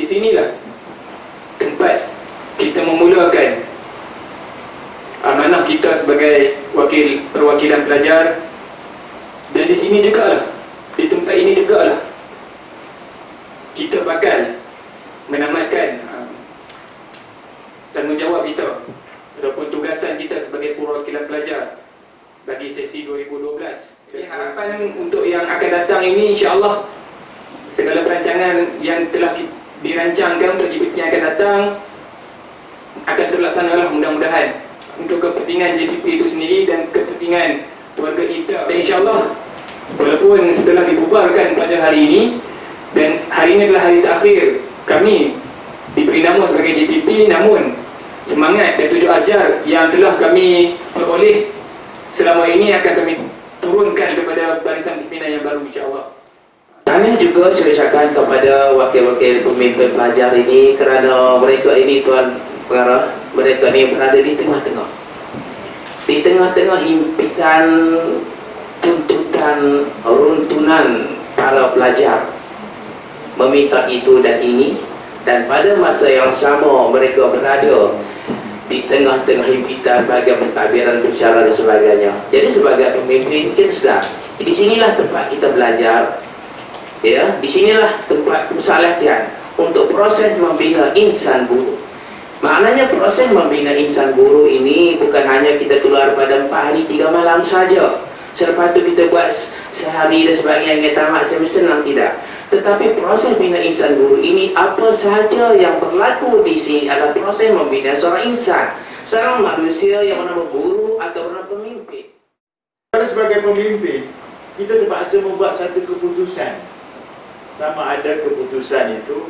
sinilah tempat kita memulakan amanah kita sebagai perwakilan pelajar. Dan di sini juga lah, di tempat ini juga lah kita bakal menamatkan tanggungjawab kita ataupun tugasan kita sebagai perwakilan pelajar bagi sesi 2012. Jadi harapan untuk yang akan datang ini, insya-Allah segala perancangan yang telah dirancangkan untuk JPP yang akan datang akan terlaksanalah mudah-mudahan untuk kepentingan JPP itu sendiri dan kepentingan keluarga kita. Dan insya-Allah walaupun setelah dibubarkan pada hari ini, dan hari ini adalah hari terakhir kami diberi nama sebagai JPP, namun semangat dan tujuh ajar yang telah kami peroleh selama ini akan kami turunkan kepada barisan pimpinan yang baru, insya-Allah. Kami juga saya ucapkan kepada wakil-wakil pemimpin pelajar ini, kerana mereka ini, Tuan Pengarah, mereka ini berada di tengah-tengah. Di tengah-tengah himpitan tuntutan runtunan para pelajar meminta itu dan ini, dan pada masa yang sama mereka berada di tengah-tengah himpitan bahagian pentadbiran, bicara dan sebagainya. Jadi sebagai pemimpin kita sedar, di sinilah tempat kita belajar, ya, di sinilah tempat pusat latihan untuk proses membina insan guru. Maknanya proses membina insan guru ini bukan hanya kita keluar pada 4 hari 3 malam saja, selepas itu kita buat sehari dan sebagainya tamat semester 6, tidak. Tetapi proses bina insan guru ini, apa sahaja yang berlaku di sini adalah proses membina seorang insan, seorang manusia yang bernama guru atau bernama pemimpin. Sebagai pemimpin, kita terpaksa membuat satu keputusan. Sama ada keputusan itu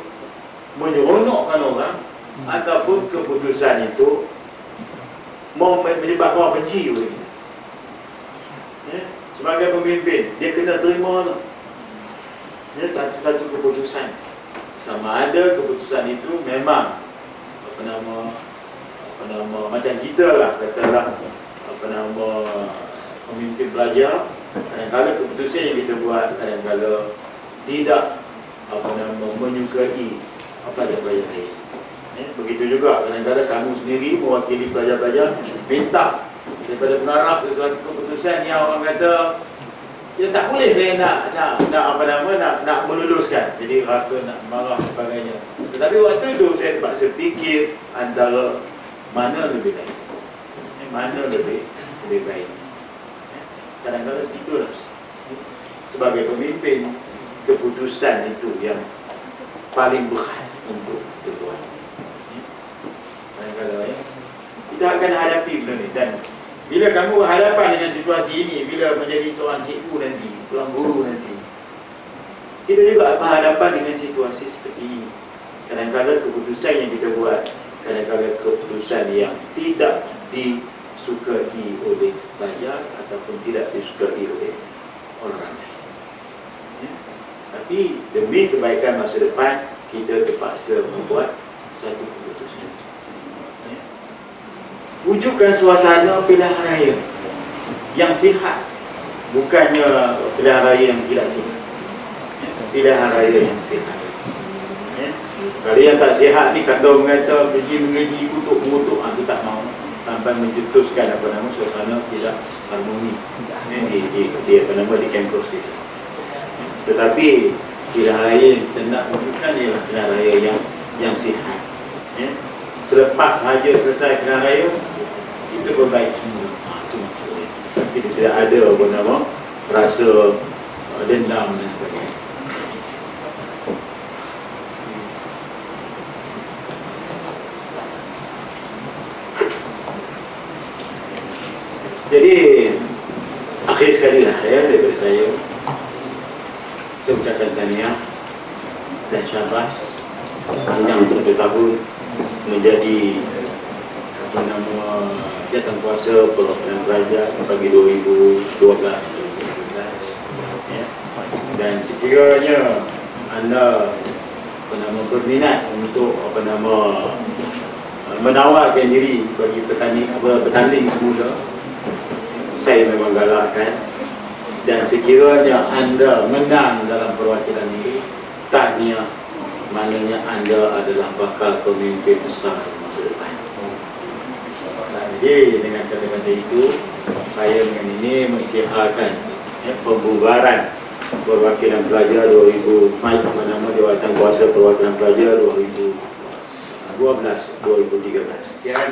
menyeronokkan orang, ataupun keputusan itu menyebabkan orang benci orang. Ya? Sebagai pemimpin, dia kena terima ya, satu keputusan. Sama ada keputusan itu memang macam kita lah, katalah pemimpin pelajar, kadang-kadang keputusan yang kita buat kadang-kadang tidak menyukai pelajar-pelajar lain. Ya, begitu juga kadang-kadang kamu sendiri mewakili pelajar-pelajar minta daripada pengarah sesuatu keputusan yang orang kata ya tak boleh saya nak meluluskan, jadi rasa nak marah sebagainya. Tetapi waktu itu saya terpaksa fikir antara mana lebih baik, mana lebih baik. Kadang-kadang begitulah. Sebagai pemimpin, keputusan itu yang paling berat untuk dibuat. Kadang-kadang kita akan hadapi benda ni, dan bila kamu berhadapan dengan situasi ini, bila menjadi seorang cikgu nanti, seorang guru nanti, kita juga berhadapan dengan situasi seperti ini. Kadang-kadang keputusan yang kita buat, kadang-kadang keputusan yang tidak disukai oleh pelajar ataupun tidak disukai oleh orang ramai. Ya. Tapi demi kebaikan masa depan, kita terpaksa membuat satu keputusan. Wujudkan suasana pilihan raya yang sihat, bukannya pilihan raya yang tidak sihat. Pilihan raya yang sihat. Kalau yang tak sihat ni, kata orang kata mengaji, kutuk-mengutuk, itu tak mau, sampai mencetuskan suasana tidak harmoni di kampus kita. Tetapi pilihan raya yang kita nak wujudkan ialah pilihan raya yang sihat. Selepas sahaja selesai pilihan raya, kita berbaik semua. Itu maksudnya. Kita tidak ada rasa dendam dan sebagainya. Jadi akhir sekali lah daripada saya ucapkan tahniah dan syabas panjang 1 tahun menjadi Jawatankuasa Perwakilan Pelajar bagi 2012. Ya. Dan sekiranya anda berminat untuk menawarkan diri bagi bertanding semula, saya memang galakkan. Dan sekiranya anda menang dalam perwakilan ini, tahniah maknanya anda adalah bakal pemimpin besar masa depan. Jadi dengan kata-kata itu, saya dengan ini mengisytiharkan pembubaran Perwakilan Pelajar 2000, nama Jawatankuasa Perwakilan Pelajar 2012-2013. Sekian.